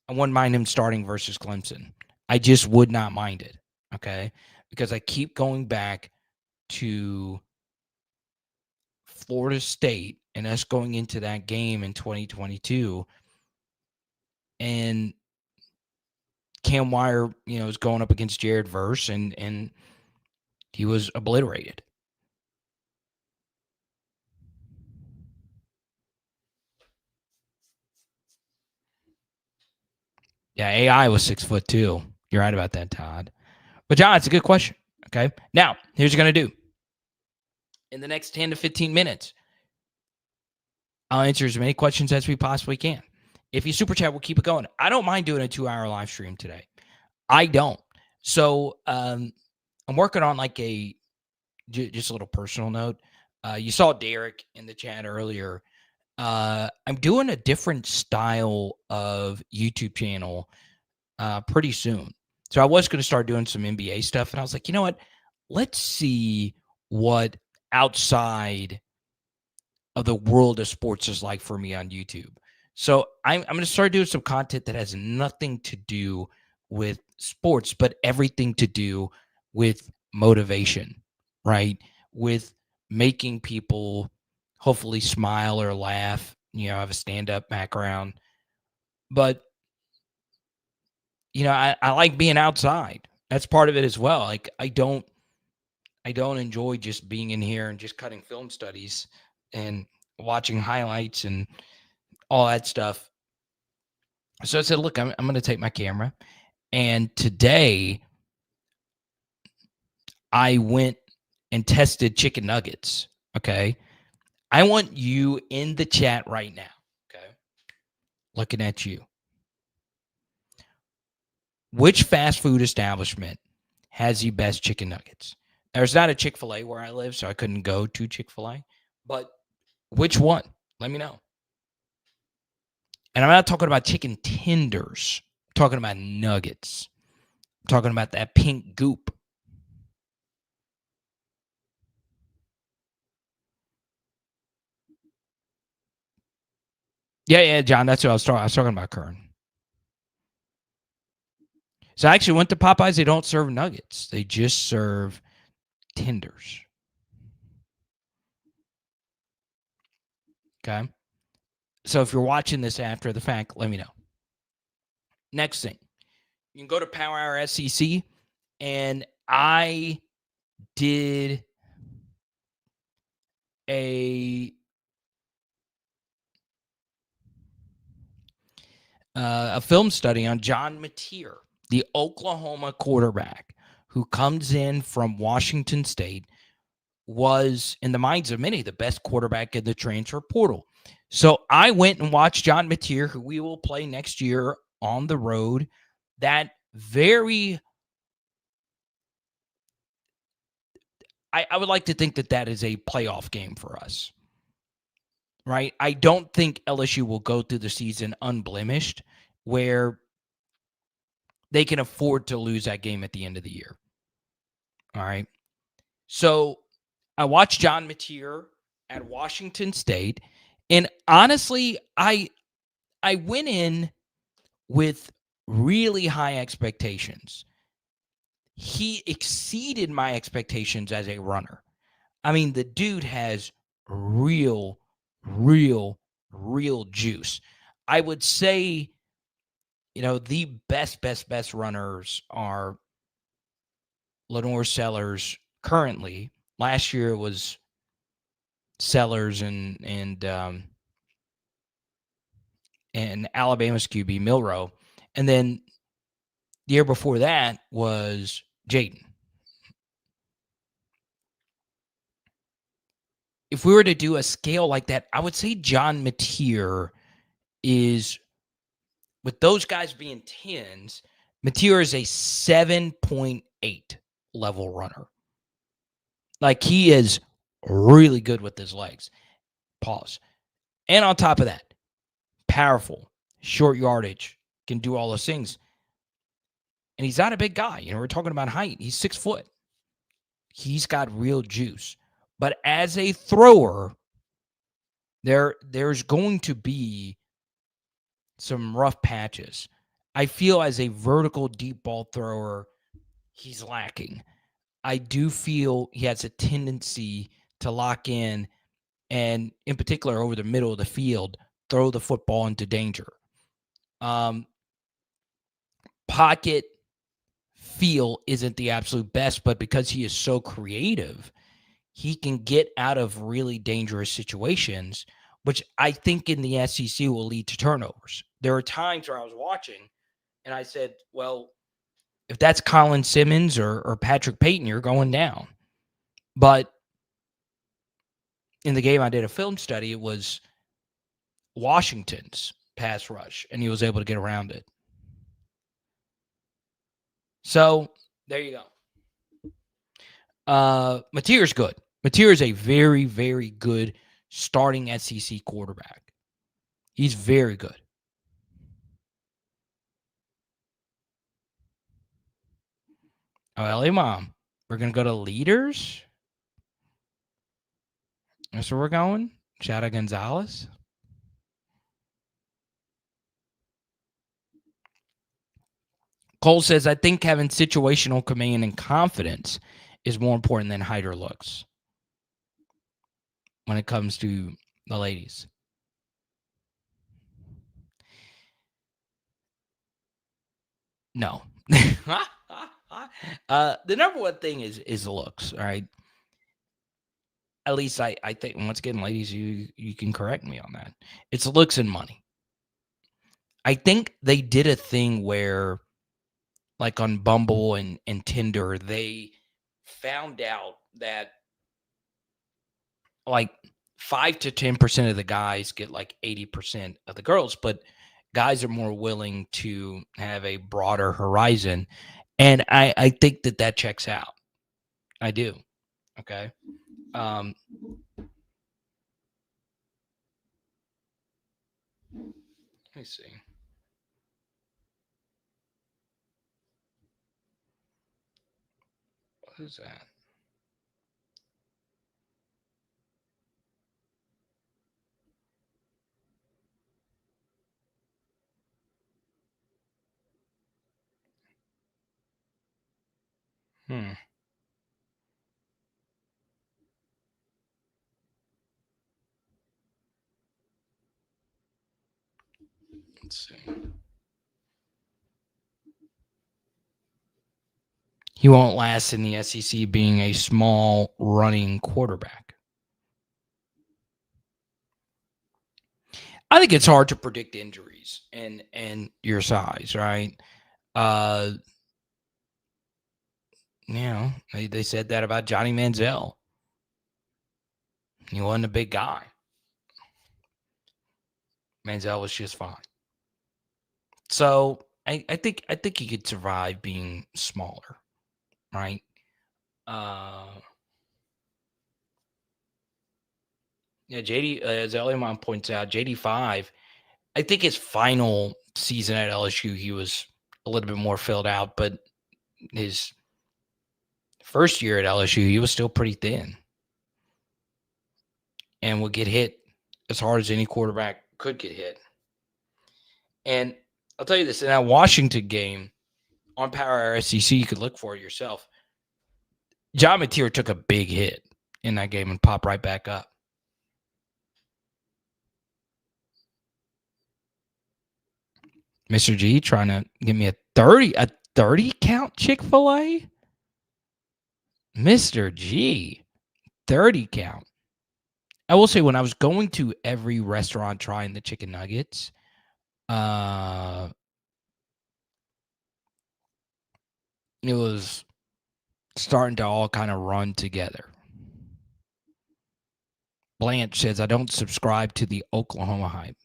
I wouldn't mind him starting versus Clemson. I just would not mind it, okay? Because I keep going back to Florida State and us going into that game in 2022, and Cam Wire, is going up against Jared Verse, and he was obliterated. Yeah, AI was 6'2". You're right about that, Todd. But John, it's a good question. Okay. Now, here's what you're going to do. In the next 10 to 15 minutes, I'll answer as many questions as we possibly can. If you super chat, we'll keep it going. I don't mind doing a 2-hour live stream today. I don't. So I'm working on like just a little personal note. You saw Derek in the chat earlier. I'm doing a different style of YouTube channel pretty soon. So I was going to start doing some NBA stuff, and I was like, you know what? Let's see what outside of the world of sports is like for me on YouTube. So I'm going to start doing some content that has nothing to do with sports, but everything to do with motivation, right? With making people hopefully smile or laugh. I have a stand-up background. But, I like being outside. That's part of it as well. Like I don't enjoy just being in here and just cutting film studies and watching highlights and all that stuff. So I said, look, I'm going to take my camera. And today I went and tested chicken nuggets. Okay. I want you in the chat right now. Okay. Looking at you. Which fast food establishment has the best chicken nuggets? There's not a Chick-fil-A where I live, so I couldn't go to Chick-fil-A. But which one? Let me know. And I'm not talking about chicken tenders. I'm talking about nuggets. I'm talking about that pink goop. Yeah, John, that's what I was talking. I was talking about Kern. So I actually went to Popeyes. They don't serve nuggets. They just serve tenders. Okay. So if you're watching this after the fact, let me know. Next thing, you can go to Power Hour SEC, and I did a film study on John Mateer, the Oklahoma quarterback who comes in from Washington State, was, in the minds of many, the best quarterback in the transfer portal. So I went and watched John Mateer, who we will play next year on the road. That very, I would like to think that is a playoff game for us, right? I don't think LSU will go through the season unblemished, where they can afford to lose that game at the end of the year. All right. So I watched John Mateer at Washington State, and honestly, I went in with really high expectations. He exceeded my expectations as a runner. I mean, the dude has real juice. I would say, the best runners are Lenore Sellers currently. Last year it was Sellers and Alabama's QB Milroe, and then the year before that was Jaden. If we were to do a scale like that, I would say John Mateer is, with those guys being 10s, Mateer is a 7.8 level runner. Like, he is really good with his legs. Pause. And on top of that, powerful, short yardage, can do all those things. And he's not a big guy. We're talking about height. He's 6 foot. He's got real juice. But as a thrower, There's going to be some rough patches. I feel as a vertical deep ball thrower, he's lacking. I do feel he has a tendency to lock in and, in particular, over the middle of the field, throw the football into danger. Pocket feel isn't the absolute best, but because he is so creative, he can get out of really dangerous situations, which I think in the SEC will lead to turnovers. There are times where I was watching and I said, well, if that's Colin Simmons or Patrick Payton, you're going down. But in the game I did a film study, it was Washington's pass rush, and he was able to get around it. So there you go. Mateer's good. Mateer is a very, very good starting SEC quarterback. He's very good. Oh, LA Mom, we're going to go to leaders. That's where we're going. Shout out Gonzalez. Cole says, I think having situational command and confidence is more important than height or looks when it comes to the ladies. No. The number one thing is looks, all right? At least I think, once again, ladies, you can correct me on that. It's looks and money. I think they did a thing where, like on Bumble and Tinder, they found out that like 5 to 10% of the guys get like 80% of the girls, but guys are more willing to have a broader horizon. And I think that checks out. I do. Okay. Let me see. What is that? Let's see. He won't last in the SEC being a small running quarterback. I think it's hard to predict injuries and your size, right? They said that about Johnny Manziel. He wasn't a big guy. Manziel was just fine. So I think he could survive being smaller, right? JD, as Eliamon points out, JD5, I think his final season at LSU, he was a little bit more filled out, but his first year at LSU, he was still pretty thin and would get hit as hard as any quarterback could get hit. And I'll tell you this, in that Washington game on Power Hour SEC, you could look for it yourself. John Mateer took a big hit in that game and popped right back up. Mr. G trying to give me a 30 count Chick-fil-A? Mr. G, 30 count. I will say, when I was going to every restaurant trying the chicken nuggets, it was starting to all kind of run together. Blanche says, I don't subscribe to the Oklahoma hype.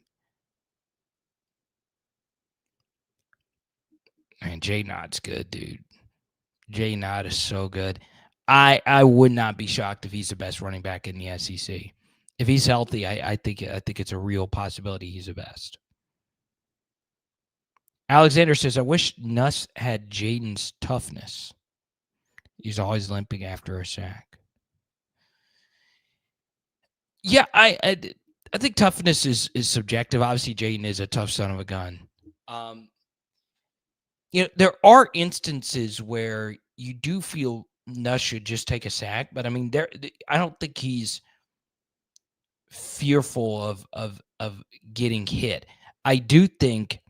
Man, J Nod's good, dude. J Nod is so good. I would not be shocked if he's the best running back in the SEC. If he's healthy, I think it's a real possibility he's the best. Alexander says, I wish Nuss had Jaden's toughness. He's always limping after a sack. Yeah, I I think toughness is subjective. Obviously, Jaden is a tough son of a gun. There are instances where you do feel Nuss should just take a sack, but I mean, I don't think he's fearful of getting hit. I do think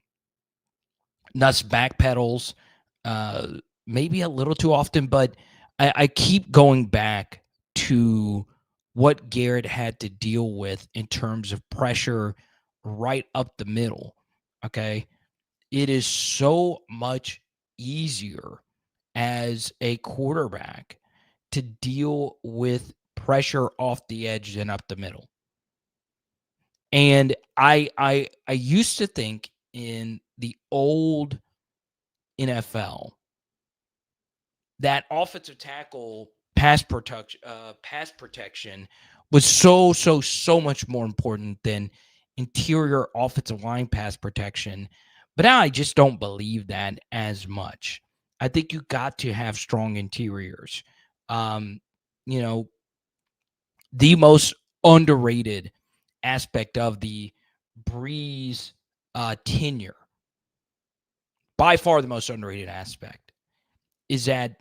Nuss backpedals maybe a little too often, but I keep going back to what Garrett had to deal with in terms of pressure right up the middle. Okay. It is so much easier as a quarterback to deal with pressure off the edge than up the middle. And I used to think in the old NFL that offensive tackle pass protection was so much more important than interior offensive line pass protection. But now I just don't believe that as much. I think you got to have strong interiors. The most underrated aspect of the Breeze tenure, by far the most underrated aspect, is that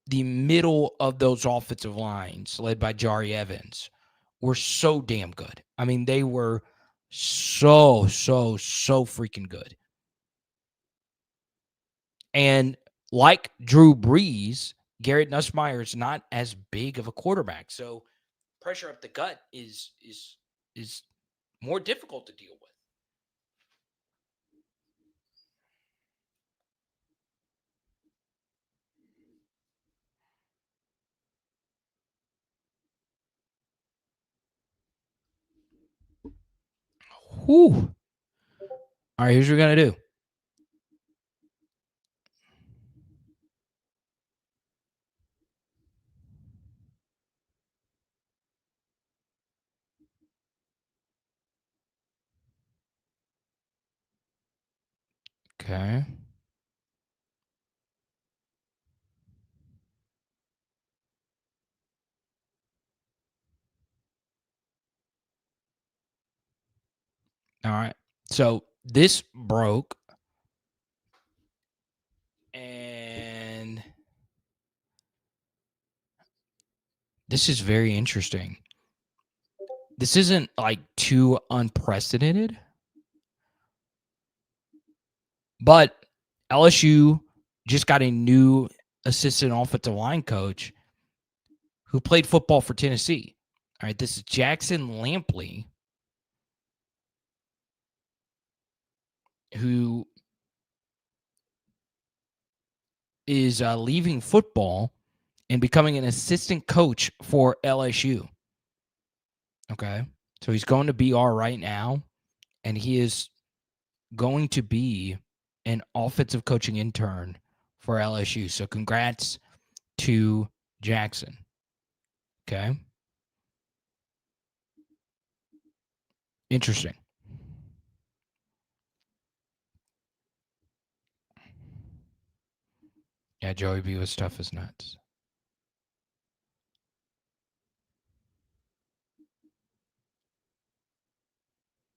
the middle of those offensive lines, led by Jari Evans, were so damn good. I mean, they were so freaking good. And like Drew Brees, Garrett Nussmeier is not as big of a quarterback. So pressure up the gut is more difficult to deal with. Whew. All right, here's what we're going to do. Okay. All right. So this broke. And this is very interesting. This isn't like too unprecedented, but LSU just got a new assistant offensive line coach who played football for Tennessee. All right, this is Jackson Lampley, who is leaving football and becoming an assistant coach for LSU. Okay, so he's going to BR right now, and he is going to be an offensive coaching intern for LSU. So congrats to Jackson. Okay. Interesting. Yeah, Joey B was tough as nuts.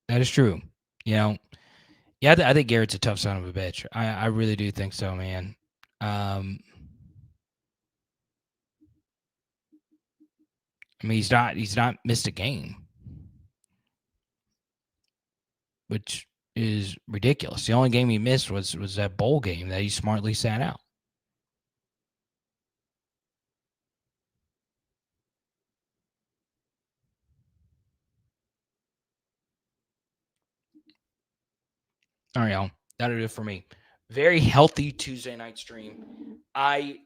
That is true. Yeah, I think Garrett's a tough son of a bitch. I really do think so, man. I mean, he's not missed a game, which is ridiculous. The only game he missed was that bowl game that he smartly sat out. All right, y'all. That'll do it for me. Very healthy Tuesday night stream. I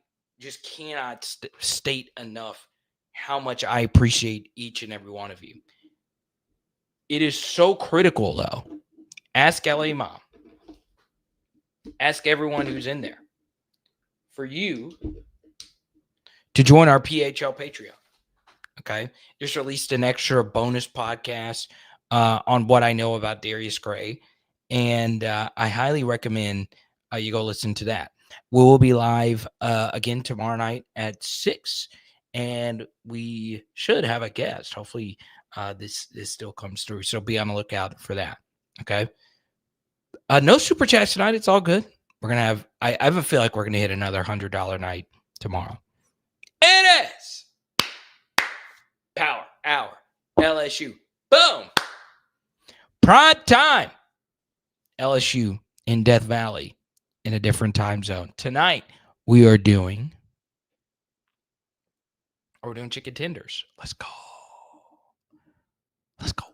just cannot state enough how much I appreciate each and every one of you. It is so critical, though. Ask LA Mom. Ask everyone who's in there for you to join our PHL Patreon. Okay? Just released an extra bonus podcast on what I know about Darius Gray. And I highly recommend you go listen to that. We will be live again tomorrow night at 6. And we should have a guest. Hopefully, this still comes through. So be on the lookout for that. Okay. No super chats tonight. It's all good. We're gonna have. I have a feel like we're gonna hit another $100 night tomorrow. It is Power Hour LSU. Boom. Prime time. LSU in Death Valley in a different time zone. Tonight we're doing chicken tenders. Let's go. Let's go.